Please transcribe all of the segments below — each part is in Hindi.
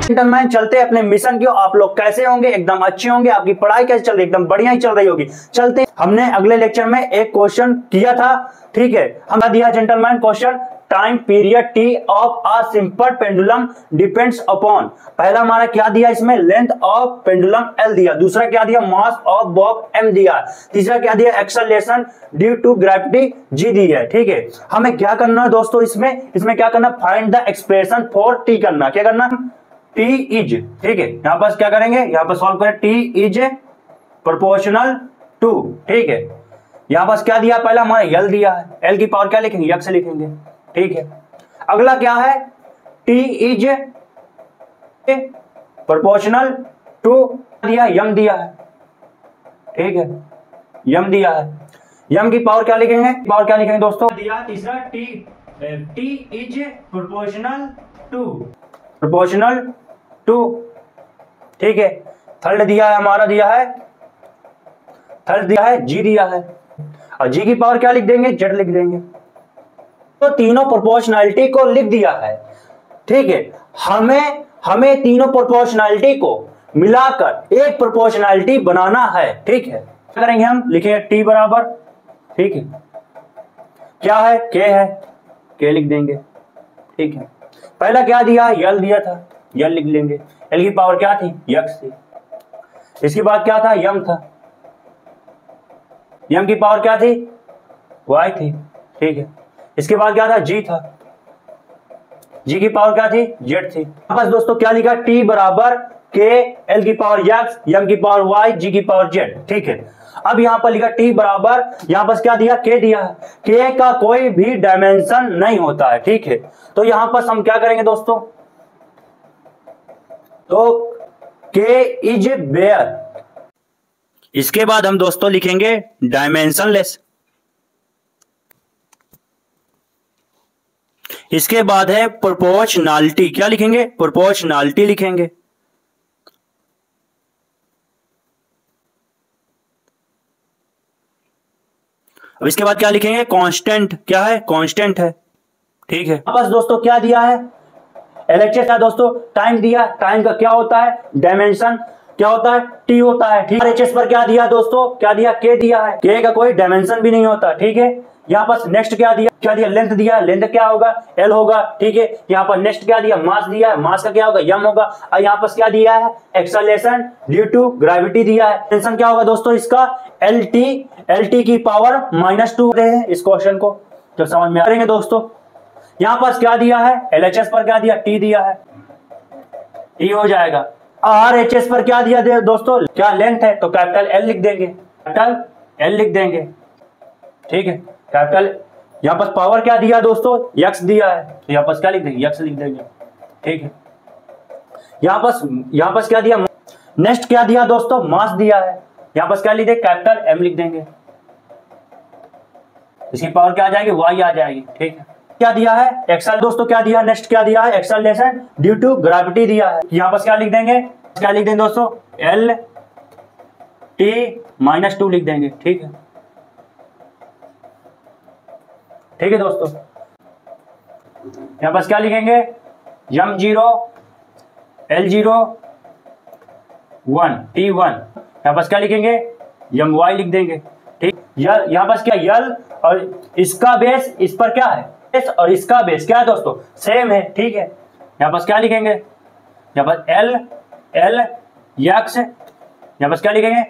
जेंटलमैन चलते अपने मिशन की। आप लोग कैसे होंगे? एकदम अच्छे होंगे। आपकी पढ़ाई कैसे चल रही? एकदम बढ़िया ही चल रही होगी। चलते, हमने अगले लेक्चर में एक क्वेश्चन किया था, ठीक है। हमने दिया gentleman question, time period T of a simple pendulum depends upon. पहला हमारा क्या दिया इसमें? लेंथ ऑफ पेंडुलम एल दिया। दूसरा क्या दिया? मास ऑफ बॉब एम दिया। तीसरा क्या दिया? Acceleration due to gravity G दी है, ठीक है। हमें क्या करना है दोस्तों? इसमें क्या करना? Find the expression for T करना। क्या करना? टी इज, ठीक है। यहां पर क्या करेंगे? यहां पर सॉल्व करें। टी इज प्रोपोर्शनल टू, ठीक है। यहां पर क्या दिया? पहला हमारा एल दिया है। एल की पावर क्या लिखेंगे? यक्स लिखेंगे, ठीक है। अगला क्या है? टी इज प्रोपोर्शनल टू दिया, यम दिया है, ठीक है। यम दिया है। यम की पावर क्या लिखेंगे? पावर क्या लिखेंगे दोस्तों? दिया तीसरा टी इज प्रोपोर्शनल टू, ठीक है। थर्ड दिया है हमारा, थर्ड दिया है जी दिया है। और जी की पावर क्या लिख देंगे? जेड लिख देंगे। तो तीनों प्रोपोर्शनैलिटी को लिख दिया है, ठीक है। हमें तीनों प्रोपोर्शनैलिटी को मिलाकर एक प्रोपोर्शनैलिटी बनाना है, ठीक है। क्या करेंगे हम? लिखेंगे टी बराबर, ठीक है, क्या है? के है, के लिख देंगे, ठीक है। पहला क्या दिया? यल दिया था, यल लिख लेंगे। एल की पावर क्या थी? यक्स थी। इसके बाद क्या था? यम था। यम की पावर क्या थी? वाई थी, ठीक है। इसके बाद क्या था? जी था। जी की पावर क्या थी? जेड थी। बस दोस्तों क्या लिखा? टी बराबर के, एल की पावर यक्स, यम की पावर वाई, जी की पावर जेड, ठीक है। अब यहां पर लिखा टी बराबर, यहां पर क्या दिया? के दिया है। के का कोई भी डायमेंशन नहीं होता है, ठीक है। तो यहां पर हम क्या करेंगे दोस्तों? तो के इज वेयर। इसके बाद हम दोस्तों लिखेंगे डायमेंशनलेस। इसके बाद है प्रोपोर्शनैलिटी। क्या लिखेंगे? प्रोपोर्शनैलिटी लिखेंगे। अब इसके बाद क्या लिखेंगे? कांस्टेंट। क्या है? कांस्टेंट है, ठीक है। बस दोस्तों क्या दिया है? एलएचएस है दोस्तों। टाइम दिया। टाइम का क्या होता है? डायमेंशन क्या होता है? टी होता है, ठीक है। एलएचएस पर क्या दिया दोस्तों? क्या दिया? के दिया है। के का कोई डायमेंशन भी नहीं होता, ठीक है। यहाँ पर नेक्स्ट क्या दिया? क्या दिया? लेंथ दिया। लेंथ क्या होगा? एल होगा, ठीक है। यहाँ पर नेक्स्ट क्या दिया? मास दिया है। मास का क्या होगा? यम होगा। और यहाँ पर क्या दिया है? एक्सेलरेशन ड्यू टू ग्रेविटी दिया है। टेंशन क्या होगा दोस्तों इसका? एल टी की पावर -2 रहे हैं। इस क्वेश्चन को जब समझ में आएंगे दोस्तों। यहां पर क्या दिया है? एलएचएस पर क्या दिया? टी दिया है, टी हो जाएगा। आरएचएस पर क्या दिया दोस्तों? क्या लेंथ है? तो कैपिटल एल लिख देंगे, कैपिटल एल लिख देंगे, ठीक है। कैपिटल यहां पर पावर क्या दिया दोस्तों? यक्स दिया है, तो यहां पर क्या लिख देंगे? यक्स लिख देंगे, ठीक है। यहां पर क्या दिया? नेक्स्ट क्या दिया दोस्तों? मास दिया है। यहां पर क्या लिख देंगे? कैपिटल एम लिख देंगे। इसकी पावर क्या आ जाएगी? वाई आ जाएगी, ठीक है। क्या दिया है? एक्सेल दोस्तों क्या दिया? नेक्स्ट क्या दिया है? एक्सेलरेशन ड्यू टू ग्रेविटी दिया है। यहां पर क्या लिख देंगे? क्या लिख देंगे दोस्तों? एल टी -2 लिख देंगे, ठीक है, ठीक है दोस्तों। यहां पर क्या लिखेंगे? यम 0 L 0 1 T1। यहां पर क्या लिखेंगे? यम वाई लिख देंगे, ठीक। यहां पर क्या? यल और इसका बेस इस पर क्या है? और इसका बेस क्या है दोस्तों? सेम है, ठीक है। यहां पर क्या लिखेंगे? यहां पर एल यक्स, यहां पर क्या लिखेंगे?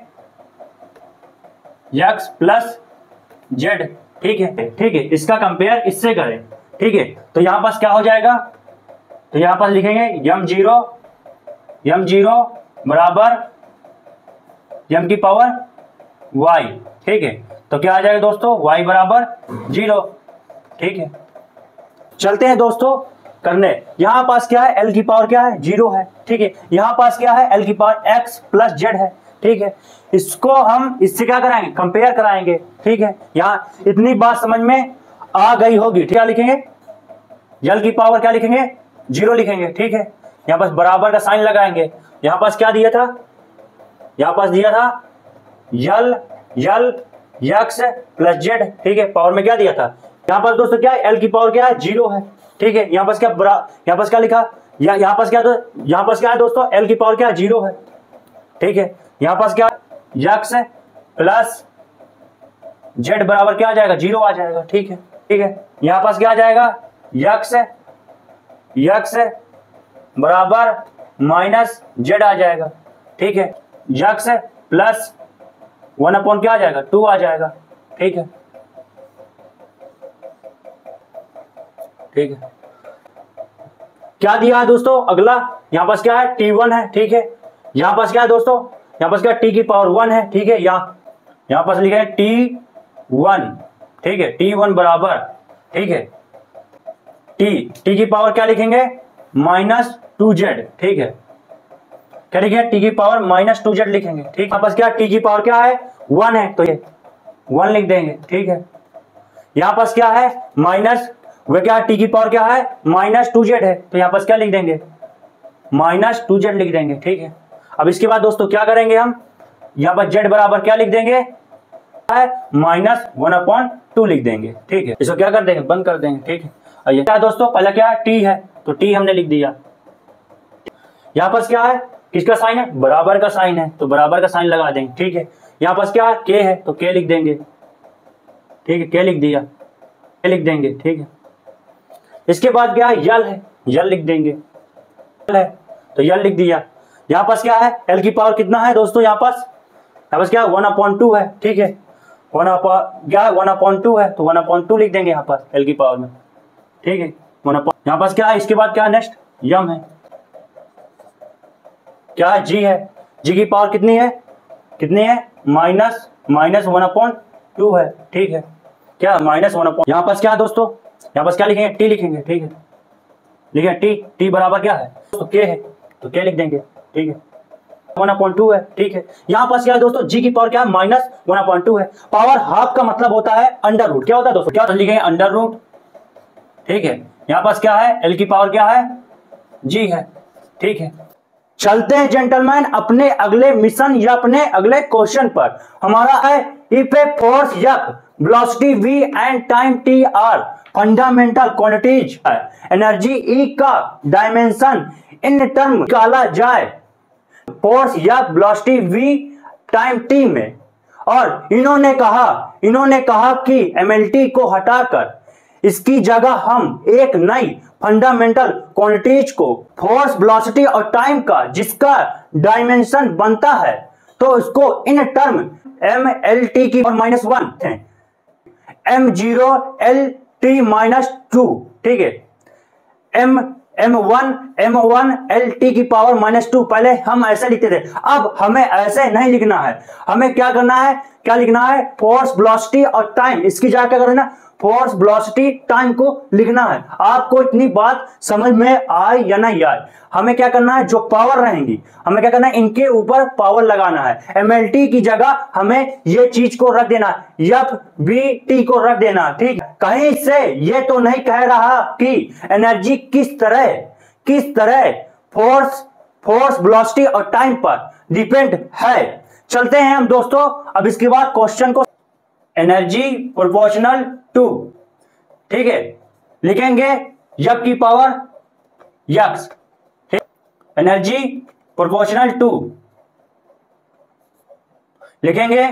यक्स प्लस जेड, ठीक है, ठीक है। इसका कंपेयर इससे करें, ठीक है। तो यहां पर क्या हो जाएगा? तो यहां पर लिखेंगे यम 0 बराबर यम की पावर वाई, ठीक है। तो क्या आ जाएगा दोस्तों? वाई बराबर 0, ठीक है। चलते हैं दोस्तों करने। यहां पास क्या है? एल की पावर क्या है? 0 है, ठीक है। यहां पास क्या है? एल की पावर एक्स प्लस जेड है, ठीक है। इसको हम इससे क्या कराएंगे? कंपेयर कराएंगे, ठीक है। यहां इतनी बात समझ में आ गई होगी। क्या लिखेंगे? एल की पावर क्या लिखेंगे? 0 लिखेंगे, ठीक है। यहां पास बराबर का साइन लगाएंगे। यहां पास क्या दिया था? यहां पास दिया था यल यक्स प्लस जेड, ठीक है। पावर में क्या दिया था? यहां पर दोस्तों क्या है? एल की पावर क्या है? 0 है, ठीक है। यहां पर क्या लिखा? यहां पास क्या है दोस्तों, एल की पावर क्या है 0 है, ठीक है। यहां पास क्या यक्स है प्लस जेड बराबर क्या आ जाएगा 0 आ जाएगा, ठीक है, ठीक है। यहां पास क्या आ जाएगा यक्स है बराबर माइनस जेड आ जाएगा, ठीक है। यक्स है प्लस 1 अपॉन क्या आ जाएगा 2 आ जाएगा, ठीक है, ठीक है। क्या दिया है दोस्तों अगला, यहां पास क्या है t1 है, ठीक है। यहां पास क्या है दोस्तों, यहां पास क्या t की पावर 1 है, ठीक है। यहां पास लिखे हैं t1, ठीक है, t1 बराबर, ठीक है, t की पावर क्या लिखेंगे -2z, ठीक है। क्या लिखेंगे t की पावर -2z लिखेंगे, ठीक। यहां पास क्या t की पावर क्या है 1 है, तो ये 1 लिख देंगे, ठीक है। यहां पास क्या है माइनस, वह क्या है t की पावर क्या है -2z है, तो यहां पास क्या लिख देंगे -2z लिख देंगे, ठीक है। अब इसके बाद दोस्तों क्या करेंगे हम, यहां पर z बराबर क्या लिख देंगे है -1/2 लिख देंगे, ठीक है। इसको क्या कर देंगे बंद कर देंगे, ठीक है। और ये क्या दोस्तों पहले क्या है t है, तो t हमने लिख दिया। यहां पास क्या है किसका साइन है, बराबर का साइन है, तो बराबर का साइन लगा देंगे, ठीक है। यहां पास क्या k है, तो k लिख देंगे, ठीक है, k लिख दिया, k लिख देंगे, ठीक है। इसके बाद क्या है यल है, यल लिख देंगे, यल है तो यल लिख दिया। यहां पास क्या है l की पावर कितना है दोस्तों, यहां पास क्या है 1/2 है, ठीक है। 1/2 है, तो 1/2 लिख देंगे यहां पास l की पावर में, ठीक है। यहां पास क्या है, इसके बाद क्या है नेक्स्ट यम है, क्या है g है, g की पावर कितनी है -1/2 है, ठीक है, क्या -1/, यहां पास क्या है दोस्तों, यहां पास क्या लिखेंगे t लिखेंगे, ठीक है, लिखेंगे t बराबर क्या है तो k है, तो k लिख देंगे, ठीक है, 1/2 है, ठीक है। यहां पास क्या है दोस्तों g की पावर क्या है -1/2 है। पावर हाफ का मतलब होता है अंडर रूट, क्या होता है दोस्तों, क्या लिखेंगे अंडर रूट, ठीक है। यहां पास क्या है l की पावर क्या है g है, ठीक है। चलते हैं जेंटलमैन अपने अगले मिशन या अपने अगले क्वेश्चन पर। हमारा है if a force F, velocity v and time t are fundamental quantities, energy E का डायमेंशन इन टर्म निकाला जाए force F, velocity v, time t में, और इन्होंने कहा कि mlt को हटाकर इसकी जगह हम एक नई फंडामेंटल क्वांटिटीज को फोर्स, वेलोसिटी और टाइम का जिसका डायमेंशन बनता है, तो इसको इन टर्म mlt की पावर -1 है, m0lt-2, ठीक है, m1 lt की पावर -2। पहले हम ऐसे लिखते थे, अब हमें ऐसे नहीं लिखना है, हमें क्या करना है, क्या लिखना है फोर्स, वेलोसिटी और टाइम, इसकी जगह क्या करना फोर्स, वेलोसिटी, टाइम को लिखना है। आपको इतनी बात समझ में आए या नहीं आए, हमें क्या करना है जो पावर रहेंगी हमें क्या करना है इनके ऊपर पावर लगाना है। mlt की जगह हमें ये चीज को रख देना है, fbt को रख देना, ठीक। कहीं से ये तो नहीं कह रहा कि एनर्जी किस तरह फोर्स, वेलोसिटी और टाइम पर डिपेंड है। चलते हैं हम दोस्तों अब इसके बाद क्वेश्चन को, एनर्जी प्रोपोर्शनल टू, ठीक है, लिखेंगे F की power x, energy proportional to, लिखेंगे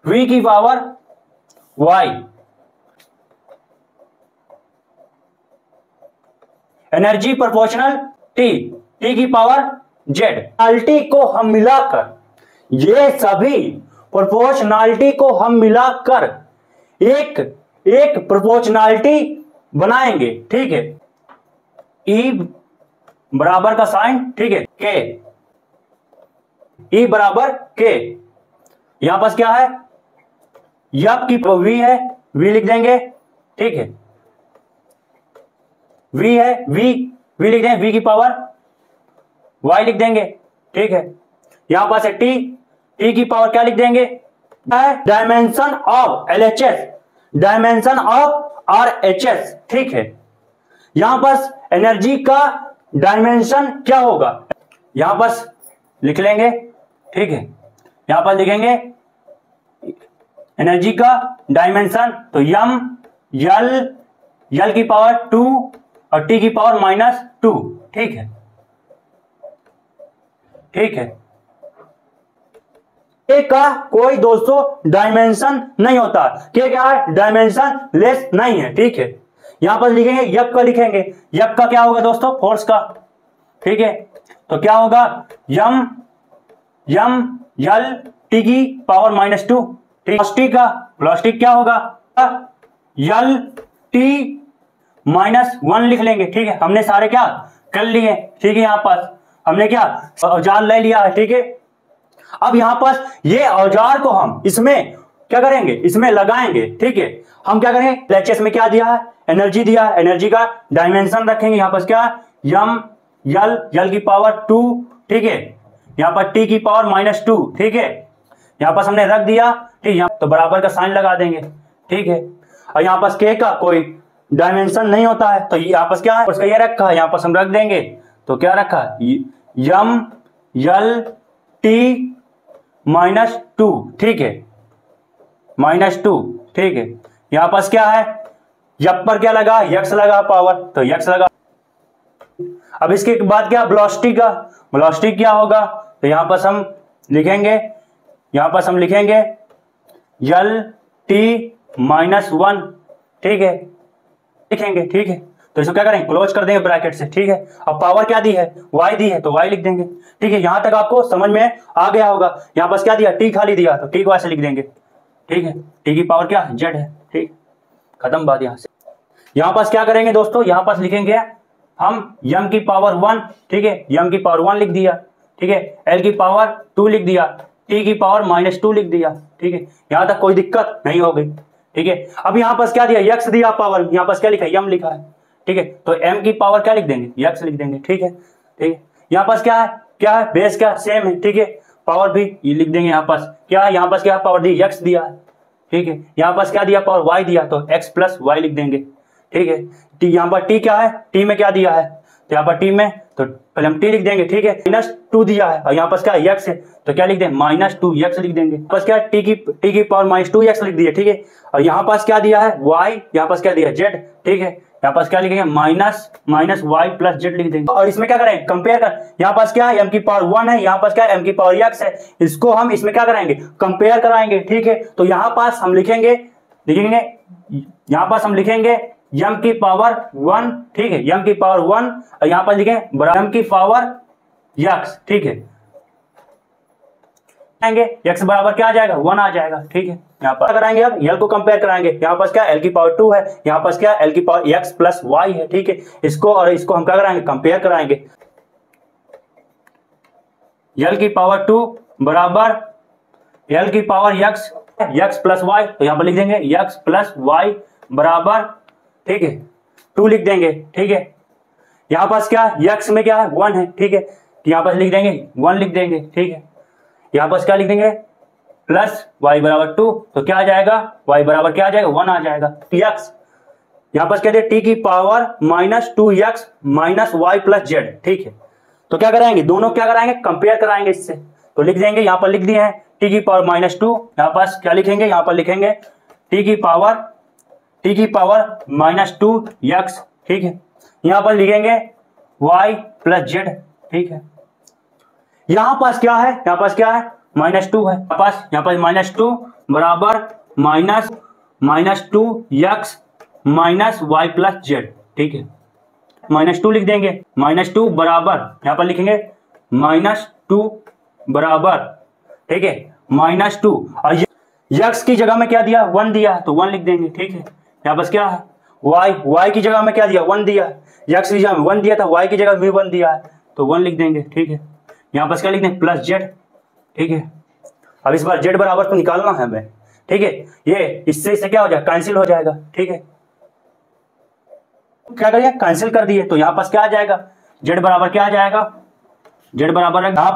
v की power y, energy proportional t की पावर z। प्रोपोर्शनलिटी को हम मिलाकर, ये सभी प्रोपोर्शनलिटी को हम मिलाकर एक प्रोपोर्शनलिटी बनाएंगे, ठीक है। E बराबर का साइन, ठीक है, K, E बराबर K। यहां पास क्या है F की v है, v लिख देंगे, ठीक है, v है, v लिख देंगे, v की पावर y लिख देंगे, ठीक है। यहां पास है t की पावर क्या लिख देंगे dimension of LHS, dimension of RHS, ठीक है। यहां पास एनर्जी का डायमेंशन क्या होगा, यहां पास लिख लेंगे, ठीक है। यहां पर लिखेंगे एनर्जी का डायमेंशन, तो m l की पावर 2 और t की पावर -2। ठीक है, ठीक है। k का कोई दोस्तों डायमेंशन नहीं होता, k क्या है, डायमेंशन लेस नहीं है। ठीक है, यहां पर लिखेंगे यप का, लिखेंगे यप का क्या होगा दोस्तों, फोर्स का। ठीक है, तो क्या होगा, यम यल टी की पावर -2। वेलोसिटी का, वेलोसिटी क्या होगा, यल टी -1 लिख लेंगे। ठीक है, हमने सारे क्या कर लिए। ठीक है, यहां पर हमने क्या औजार ले लिया है। ठीक है, अब यहां पर ये औजार को हम इसमें क्या करेंगे, इसमें लगाएंगे। ठीक है, हम क्या करेंगे, एलएचएस में क्या दिया है, एनर्जी दिया है, एनर्जी का डायमेंशन रखेंगे यहां पर क्या, यम यल की पावर 2। ठीक है, यहां पर टी की पावर -2। ठीक है, यहां पर हमने रख दिया। ठीक है, तो बराबर का साइन लगा देंगे। ठीक है, और यहां पर के का कोई डायमेंशन नहीं होता है, तो यहां पर क्या है, उसका ये रखा है, यहां पर हम रख देंगे। तो क्या रखा, यम यल टी -2। ठीक है, -2। ठीक है, यहां पर क्या है, यप पर क्या लगा, यक्स लगा पावर, तो यक्स लगा। अब इसके बाद क्या, वेलोसिटी का, वेलोसिटी क्या होगा, तो यहां पर हम लिखेंगे, यहां पर हम लिखेंगे यल टी -1। ठीक है, लिखेंगे। ठीक है, तो इसको क्या करेंगे, क्लोज कर देंगे ब्रैकेट से। ठीक है, अब पावर क्या दी है, y दी है, तो y लिख देंगे। ठीक है, यहां तक आपको समझ में आ गया होगा। यहां पर क्या दिया, t खाली दिया, तो t को ऐसे लिख देंगे। ठीक है, t की पावर क्या, z है। ठीक, खत्म बात यहां से। यहां पर क्या करेंगे दोस्तों, यहां पर लिखेंगे हम m की पावर 1। ठीक है, m की पावर 1 लिख दिया। ठीक है, l की पावर 2 लिख दिया, t की पावर -2 लिख दिया। ठीक है, यहां तक कोई दिक्कत नहीं हो गई। ठीक है, अब यहां पर क्या दिया, यक्स दिया पावर, यहां पर क्या लिखा है, यम लिखा है। ठीक है, तो m की पावर क्या लिख देंगे, यक्स लिख देंगे। ठीक है, ठीक है, यहां पर क्या है, बेस क्या सेम है। ठीक है, पावर भी ये लिख देंगे। यहां पर क्या है, यहां पर क्या पावर दी, यक्स दिया है। ठीक है, यहां पर क्या दिया, पावर y दिया, तो x + y लिख देंगे। ठीक है, टी, यहां पर t क्या है, t में क्या दिया है, तो यहां पर t में, तो पहले हम t लिख देंगे। ठीक है, -2 दिया है, और यहां पर क्या x है, तो क्या लिख देंगे, -2x लिख देंगे। बस क्या t की पावर -2x लिख दिया। ठीक है, और यहां पास क्या दिया है, y, यहां पास क्या दिया, z। ठीक है, यहाँ पास क्या लिखेंगे, -y + z लिख देंगे। और इसमें क्या करेंगे, कंपेयर कर, यहाँ पास क्या है, m की पावर 1 है, यहाँ पास क्या है, m की पावर x है। इसको हम इसमें क्या कराएंगे, कंपेयर कराएंगे। ठीक है, तो यहाँ पास हम लिखेंगे यहाँ पास हम लिखेंगे m की पावर 1। ठीक है, m की पावर 1, और यहाँ पर लिखें m की पावर x। ठीक है, x बराबर क्या आ जाएगा, 1 आ जाएगा। ठीक है, यहाँ पर कराएंगे, अब l को कंपेयर कराएंगे। यहाँ पास क्या l की पावर 2 है, यहाँ पास क्या l की पावर x + y है। ठीक है, इसको और इसको हम क्या कराएंगे, कंपेयर कराएंगे। l की पावर 2 बराबर l की पावर x + y, तो यहाँ पर लिख देंगे x + y बराबर, ठीक है, 2 लिख देंगे। ठीक है, यहाँ पास क्या x में क्या है, 1 है। ठीक है, यहाँ पास लिख देंगे 1 लिख देंगे। ठीक है, यहाँ पर क्या लिख देंगे, प्लस y बराबर 2, तो क्या आ जाएगा, y बराबर क्या आ जाएगा, 1 आ जाएगा। x यहाँ पर क्या दे, t की पावर -2x -y + z। ठीक है, तो क्या कराएंगे, दोनों क्या कराएंगे, कंपेयर कराएंगे इससे। तो लिख देंगे, यहाँ पर लिख दिए हैं t की पावर -2, यहाँ पास क्या लिखेंगे, यहाँ पर लिखेंगे t की पावर -2x। ठीक है, यहाँ पर लिखेंगे y + z। ठीक है, यहां पास क्या है, यहां पास क्या है, -2 है, यहाँ पास -2 बराबर -2x -y + z। ठीक है, -2 लिख देंगे, -2 बराबर, यहां पर लिखेंगे -2 बराबर, ठीक है, -2, और x की जगह में क्या दिया, 1 दिया, तो 1 लिख देंगे। ठीक है, यहाँ पास क्या है, y की जगह में क्या दिया, 1 दिया, x की जगह में 1 दिया था, y की जगह में 1 दिया है, तो 1 लिख देंगे। ठीक है, यहाँ पर क्या लिख दें, +z। ठीक है, अब इस बार z बराबर तो निकालना है हमें। ठीक है, ये इससे क्या हो जाएगा, कैंसिल हो जाएगा। ठीक है, क्या करिए, कैंसिल कर दिए, तो यहाँ पास क्या आ जाएगा, z बराबर क्या आ जाएगा, z बराबर यहाँ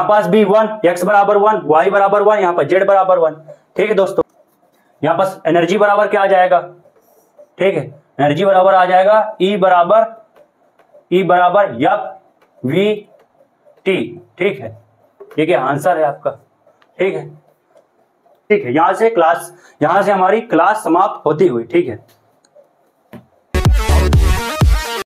पास भी 1, x बराबर 1, y बराबर 1, यहाँ पर z बराबर 1। ठीक है दोस्तों, यहाँ पास एनर्जी बराबर क्या आ जाएगा, ठीक है, एनर्जी बराबर आ जाएगा E बराबर FV T। ठीक है, ये क्या आंसर है आपका। ठीक है, ठीक है, यहां से हमारी क्लास समाप्त होती हुई। ठीक है।